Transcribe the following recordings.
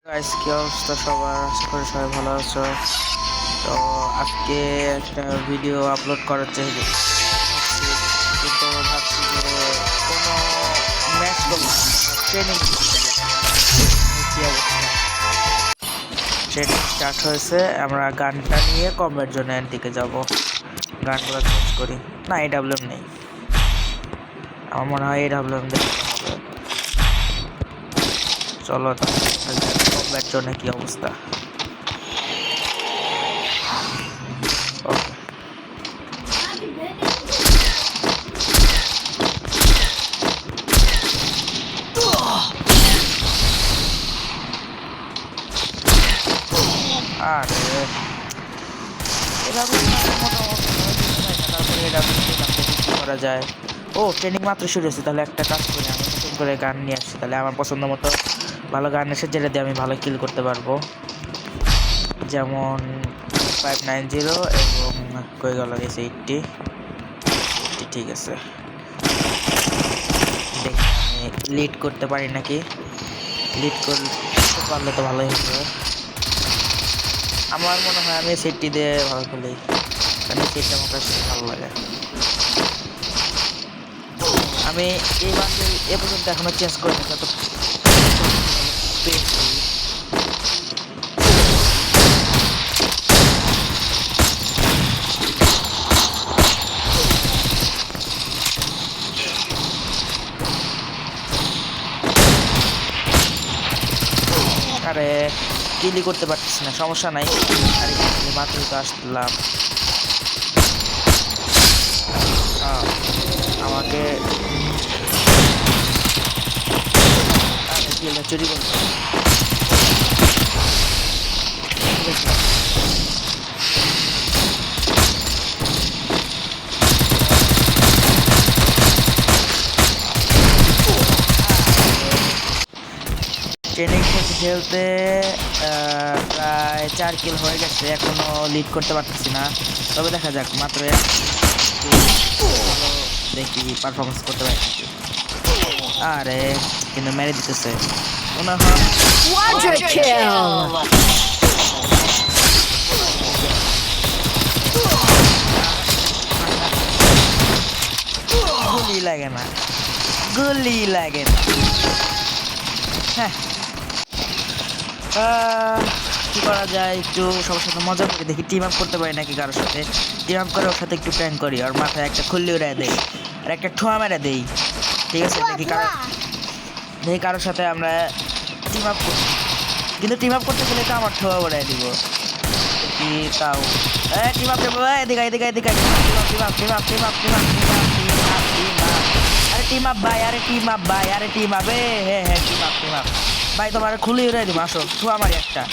Guys কি অবস্থা সবার, আশা করি সবাই ভালো আছো। তো আজকে একটা ভিডিও আপলোড করার চাইছি, কিন্তু ভাবছি যে কোনো ম্যাচ করবো, ট্রেনিং কি অবস্থা। ট্রেনিং স্টার্ট হয়েছে, আমরা গানটা নিয়ে কমের জন্য এনটিকে যাব। গানগুলো চেঞ্জ করি না, এডাব্লিউএম নেই, আমার মনে হয় এডাব্লিউএম দেখতে হবে। চলো কমের জন্য কি অবস্থা। ওকে, আরে করা যায়। ও ট্রেনিং মাত্র শুরু হয়েছে, তাহলে একটা কাজ করি, আমি নতুন করে গান নিয়ে আসছি, তাহলে আমার পছন্দ মতো ভালো গান এসে যেটা দিয়ে আমি ভালো কিল করতে পারবো। যেমন 590 এবং কই গেল গেছে 80। ঠিক আছে, দেখি আমি লিড করতে পারি নাকি। লিড করতে পারলে তো ভালোই হবে। আমার মনে হয় আমি সেটটি দিয়ে ভালো খেলি, কারণ এই সেটটা আমার কাছে ভালো লাগে। আমি এই বান্ডেল এ পর্যন্ত এখনো চেঞ্জ করিনি, তো পেয়েছি। আরে কিলি করতে পারতেছি না, সমস্যা নাই। আরে মাত্রই তো আসলাম, আমাকে কিলটা চুরি করতে ট্রেনিং খেলতে প্রায় 4 কিল হয়ে গেছে, এখনো লিড করতে পারতেছি না। তবে দেখা যাক, মাত্র দেখি পারফরমেন্স করতে পারি। আরে কিন্তু মেরে দিতেছে মনে হয়। গুলি লাগে না, গুলি লাগে না। হ্যাঁ, কি করা যায়, একটু সবার সাথে মজা করে দেখি, টিম আপ করতে পারি নাকি কারোর সাথে। টিম আপ করে ওর সাথে একটু প্ল্যান করি, ওর মাথায় একটা খুল্লি উড়াই দেই আর একটা ঠোঁয়া মেরে দেই। ঠিক আছে, দেখি কারোর সাথে আমরা টিম আপ করি, কিন্তু টিম আপ করতে গেলে তো আমার ঠোঁয়া উড়াই দিব। কি তাও টিম আপ দেবো, এদিকে এদিকে এদিকে team up team up team up team up team up team up team up. আরে টিম আপ ভাই, আরে টিম আপ ভাই, আরে টিম আপ, হ্যাঁ হ্যাঁ টিম আপ ভাই, তোমার খুলে উড়াই দিব, আসো ঠোঁয়া মারি একটা।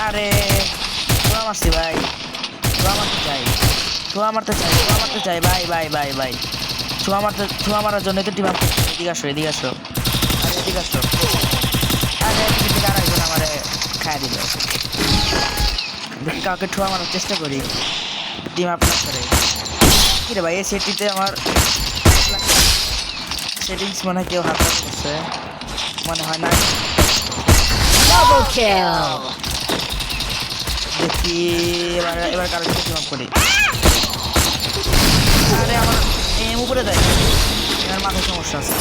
আরে ঠোঁয়া মারছি ভাই, ঠোঁয়া মারতে চাই, ঠোঁয়া মারতে চাই, ঠোঁয়া মারতে চাই ভাই ভাই ভাই ভাই, ঠোঁয়া মারার জন্য তো টিম আপ। এদিকে আসো এদিকে আসো, আরে এদিকে আসো। আরে এদিকে আরেকজন আমারে খাইয়া দিল। দেখি কাউকে ঠোঁয়া মারার চেষ্টা করি, টিম আপ না করে। কি রে ভাই, এই সেটটিতে আমার সেটিংস মনে হয় কেউ হাত করছে, মনে হয় না। দেখি এবার কারো সাথে টিম আপ করি। আরে আমার এম উপরে দেয়, আমার মাথায় সমস্যা আছে,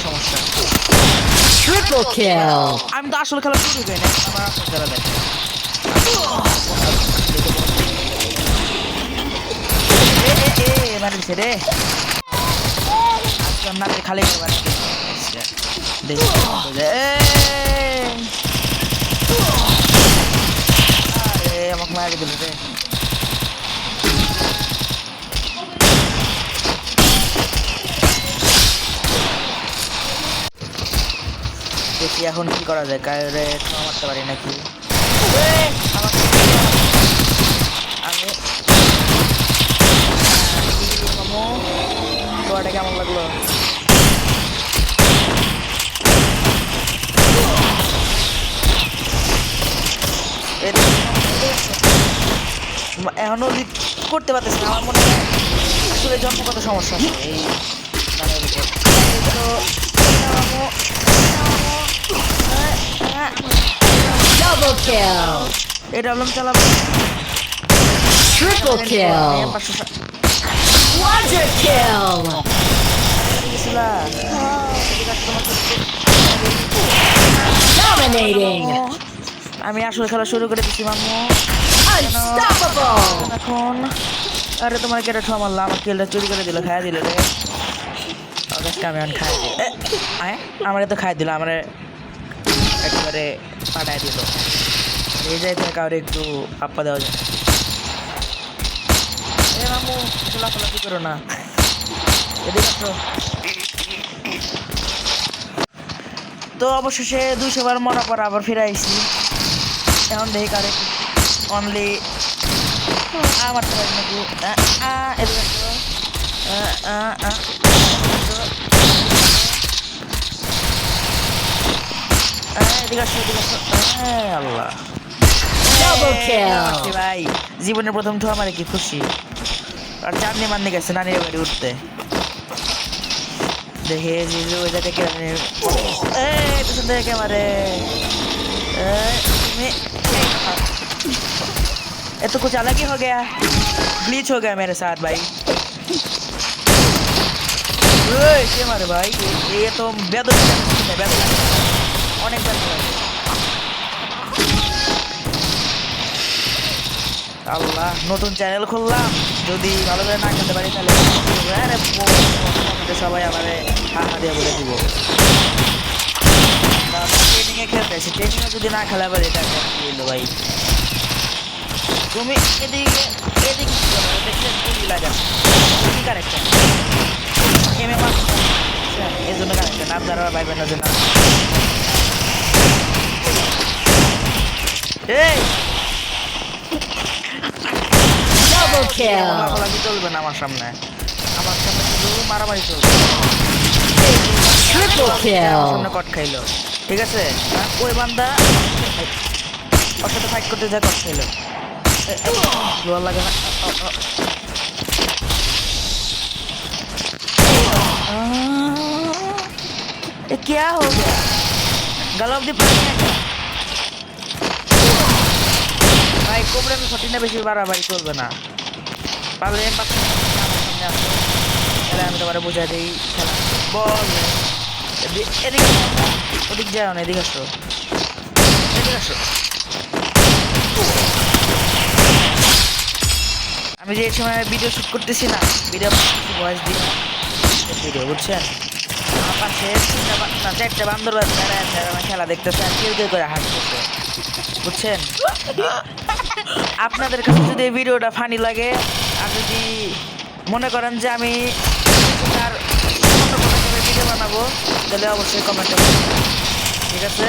সমস্যা। আমি তো আসলে খেলা শুরু করি না, আমার আসল খেলা দেখে। মারিছে রে, নাকের খালি দেখি আমাকে মারি দিল রে। দেখি এখন কি করা যায়, কারে ঠোঁয়া মারতে পারি নাকি। আমি ঠোঁয়াটা কেমন লাগলো। এখনো লিড করতে পারতেছি না, আমার মনে হয় আসলে জন্মগত সমস্যা আছে এই গানের উপর। kill. এটা হলাম চালাবো Triple kill. Quadra kill. Dominating. আমি আসলে খেলা শুরু করে দিচ্ছি মাম্মু Unstoppable. এখন আরে তোমার কেটে ঠো মারলাম আমার কিলটা চুরি করে দিল খাইয়া দিল রে আমি এখন খাই আমারে তো খাই দিল আমারে একবারে পাঠাই দিল এই যাই থেকে কাউরে একটু পাপ্পা দেওয়া যায় এ মামু লাফালাফি করো না এদিকে আসো তো অবশেষে 200 বার মরা পর আবার ফিরে আইছি এখন দেখি কারে অনলি আমার তো নাকি এদিকে আসো আল্লাহ ভাই জীবনের প্রথম ঠো আমার কি খুশি আর চাঁদনি মান্নি গেছে নানির বাড়ি উঠতে দেখে ওই জায়গায় পিছন থেকে ক্যামারে ये तो कुछ अलग ही हो गया ग्लिच हो गया मेरे साथ भाई ये मारे भाई ये तो অনেক আল্লাহ নতুন চ্যানেল খুললাম যদি ভালো করে না খেলতে পারি তাহলে সবাই আমারে হাহা দিয়ে বলে দিব ট্রেনিংয়ে খেলতে আসি ট্রেনিংয়ে যদি না খেলা পারি এটা বললো ভাই তুমি এদিকে লাগা কি কারেক্টার এই জন্য কারেক্টার আপনারা ভাইবেন না যে না এই Double kill. চলবে না আমার সামনে শুধু মারামারি চলবে Triple kill. সামনে কট খাইলো ঠিক আছে ওই বান্দা ওর সাথে ফাইট করতে যা কট খাইলো লোয়ার লাগে না ये क्या हो गया गला दी पानी भाई कोबरे में फटी ना बेশি বাড়াবাড়ি চলবে না পারলে পাশে সামনে আসো তাহলে আমি তোমারে বুঝাই দেই খেলা বল এদিকে ওদিক যাও না এদিকে আসো আমি যে সময় ভিডিও শুট করতেছি না ভিডিও ভয়েস দিই ভিডিও বুঝছেন আমার পাশে চারটা বান্দর খেলা দেখতেছে আর কেউ কেউ করে হাসতেছে বুঝছেন আপনাদের কাছে যদি এই ভিডিওটা ফানি লাগে আর যদি মনে করেন যে আমি আর ভিডিও বানাবো তাহলে অবশ্যই কমেন্টে ঠিক আছে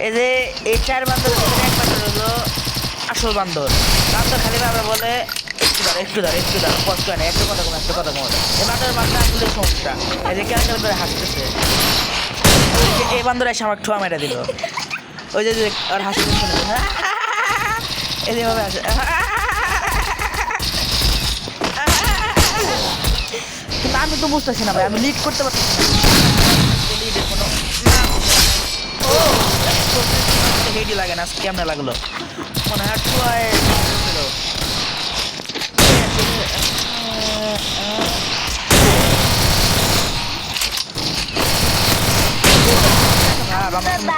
এই যে এই 4 বান্দর এক বান্দর হলো আসল বান্দর খালি আমরা বলে একটু দাঁড় কষ্ট হয় না একটা কথা কম এই বান্দরের মাথা আসলে সমস্যা এই যে কেন করে হাসতেছে এই বান্দর এসে আমার ঠোয়া মেরে দিল ওই যে আর হাসি এই যেভাবে আসে কিন্তু আমি তো বুঝতেছি না ভাই আমি লিড করতে পারতেছি না লিডের কোনো হেডি লাগে না কেমনে লাগলো মনে হয় ঠোয়ায়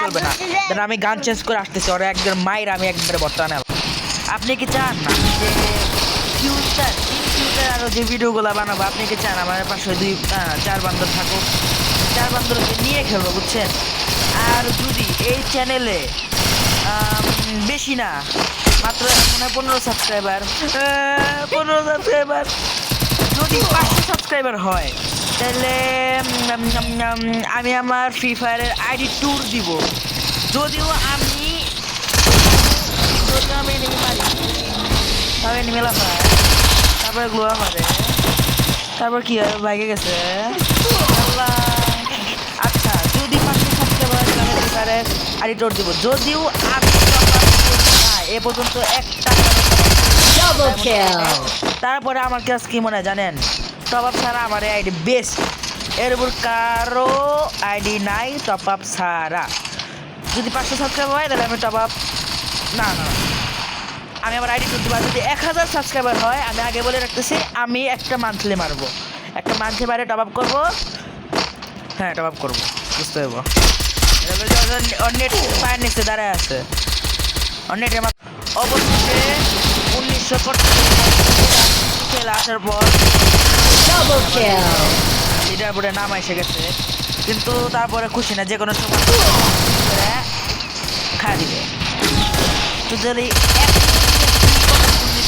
চলবে না আমি গান চেঞ্জ করে আসতেছি ওরা একবার মায়ের আমি একবারে বর্তমানে আপনি কি চান না যে ফিউচার আরো যে ভিডিওগুলো বানাবো আপনি কি চান আমার পাশে 4 বান্দর থাকুক 4 বান্দরকে নিয়ে খেলবো বুঝছেন আর যদি এই চ্যানেলে বেশি না মাত্র মনে হয় 15 সাবস্ক্রাইবার যদি 500 সাবস্ক্রাইবার হয় তাহলে আমি আমার ফ্রি ফায়ারের আইডি ট্যুর দিব যদিও আমি এনিমি মারি তবে এনিমি লাফায় তারপরে গ্লোয়া মারে তারপর কি হয় ভাগে গেছে আচ্ছা যদি 500 সাবস্ক্রাইবার হয় তাহলে ফ্রি ফায়ারের আইডি ট্যুর দিব যদিও আমি এ পর্যন্ত একটা তারপরে আমার কাছে কি মনে হয় জানেন টপ আপ ছাড়া আমার আইডি বেস্ট এর উপর কারো আইডি নাই টপ আপ ছাড়া। যদি 500 সাবস্ক্রাইবার হয় তাহলে আমি টপ আপ না না না। আমি আমার আইডি তুলতে পারবো। যদি 1000 সাবস্ক্রাইবার হয়, আমি আগে বলে রাখতেছি, আমি একটা মান্থলি মারবো, একটা মান্থলি মারে টপ আপ করবো। হ্যাঁ, টপ আপ করবো, বুঝতে পারবো। নেট পায়ের নিচে দাঁড়ায় আছে, নেটের অবশেষে 1900 খেলা আসার পর Double kill. লিডার বোর্ডে নাম এসে গেছে, কিন্তু তারপরে খুশি না, যে কোনো সময় খাওয়া দিবে। তো যদি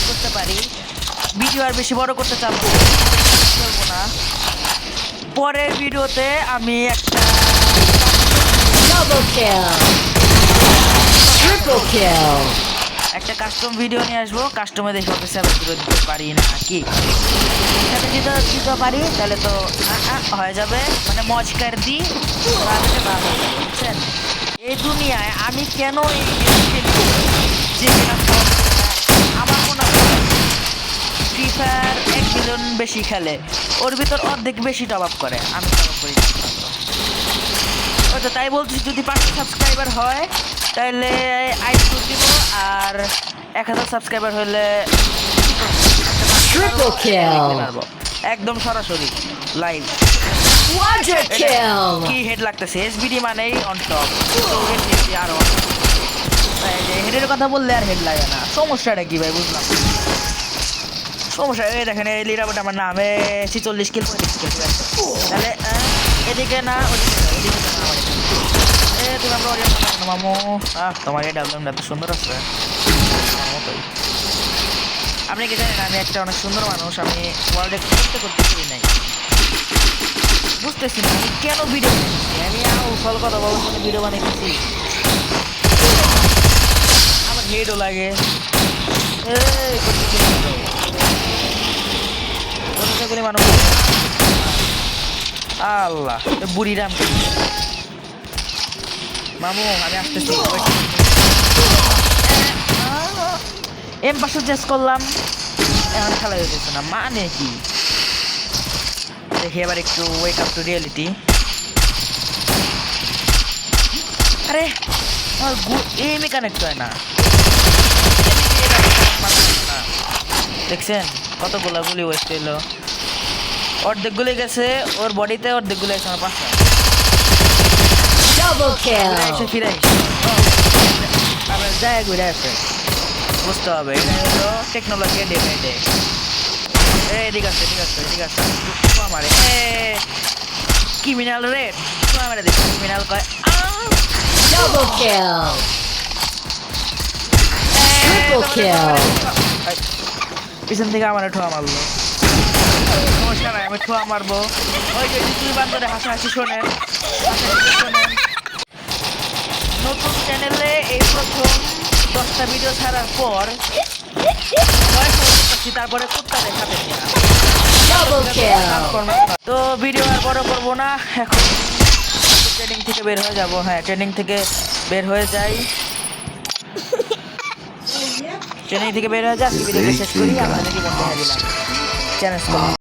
করতে পারি, ভিডিও আর বেশি বড় করতে চাবো না। পরের ভিডিওতে আমি একটা Double kill. Triple kill. একটা কাস্টম ভিডিও নিয়ে আসবো। কাস্টমে দেখে ওকে 7-0 দিতে পারি না কি, সাথে যদি দিতে পারি তাহলে তো হয়ে যাবে, মানে মজকার দিই, বুঝছেন? এই দুনিয়ায় আমি কেন এই গেম খেলি, যে আমার মনে হয় ফ্রি ফায়ার 1 মিলিয়ন বেশি খেলে, ওর ভিতর অর্ধেক বেশি টপ আপ করে, আমি টপ আপ করি না। তাই বলছি, যদি 500 সাবস্ক্রাইবার হয় তাহলে আইডি দিব, আর 1000 সাবস্ক্রাইবার হলে Triple kill. একদম সরাসরি লাইভ। Quadra kill. কি হেড লাগতেছে, এসবিডি মানেই অন টপ, আর হেডের কথা বললে আর হেড লাগে না। সমস্যাটা কি ভাই, বুঝলাম সমস্যা। এই দেখেন, এই লিডারবোর্ড আমার নামে 46 কিল, 35 কিল। তাহলে এদিকে না ওদিকে না, এদিকে না আমার এ তুমি আমরা অরিয়ন মামু। তোমার এই ডাবলুমটা এত সুন্দর আছে, আমার মতোই। আপনি কি জানেন আমি একটা অনেক সুন্দর মানুষ, আমি ওয়ার্ল্ডে করতে পারি নাই, বুঝতেছি না আমি কেন ভিডিও বানাইছি। আমি ফল কথা বলার জন্য ভিডিও বানাইতেছি, আমার হেডও লাগে। মানুষ আল্লাহ, বুড়ি রাম মামু, আমি আসতেছি। M500 চেস করলাম, এখন খেলা হইতেছে না, মানে কি? দেখি এবার একটু ওয়েক আপ টু রিয়েলিটি। আরে আমার এমই কানেক্ট হয় না, দেখছেন কতগুলো গুলি ওয়েস্ট হইলো। অর্ধেক গুলি গেছে ওর বডিতে, অর্ধেক গুলি আছে আমার পাশে। Double ফিরে kill. আবার যায় ঘুরে আসে, বুঝতে হবে এটা হলো টেকনোলজি ডে বাই ডে। ঠিক আছে ঠিক আছে ঠিক আছে, আমারে ক্রিমিনাল রেড আমার দেখি, ক্রিমিনাল কয় Double kill. Triple kill. পিছন থেকে আমার ঠোয়া মারলো। সমস্যা নাই, আমি ঠোয়া মারবো। ওই যে দুই বান্ধবরে হাসাহাসি শোনেন, নতুন চ্যানেলে এই প্রথম 10টা ভিডিও ছাড়ার পর তারপরে কুত্তা দেখাতে Double kill. তো ভিডিও আর বড় করবো না, এখন ট্রেনিং থেকে বের হয়ে যাব। হ্যাঁ, ট্রেনিং থেকে বের হয়ে যাই, ট্রেনিং থেকে বের হয়ে যাই, ভিডিওটা শেষ করি। আপনাদেরকে বন্ধ হয়ে দিলাম, চ্যালেঞ্জ করলাম।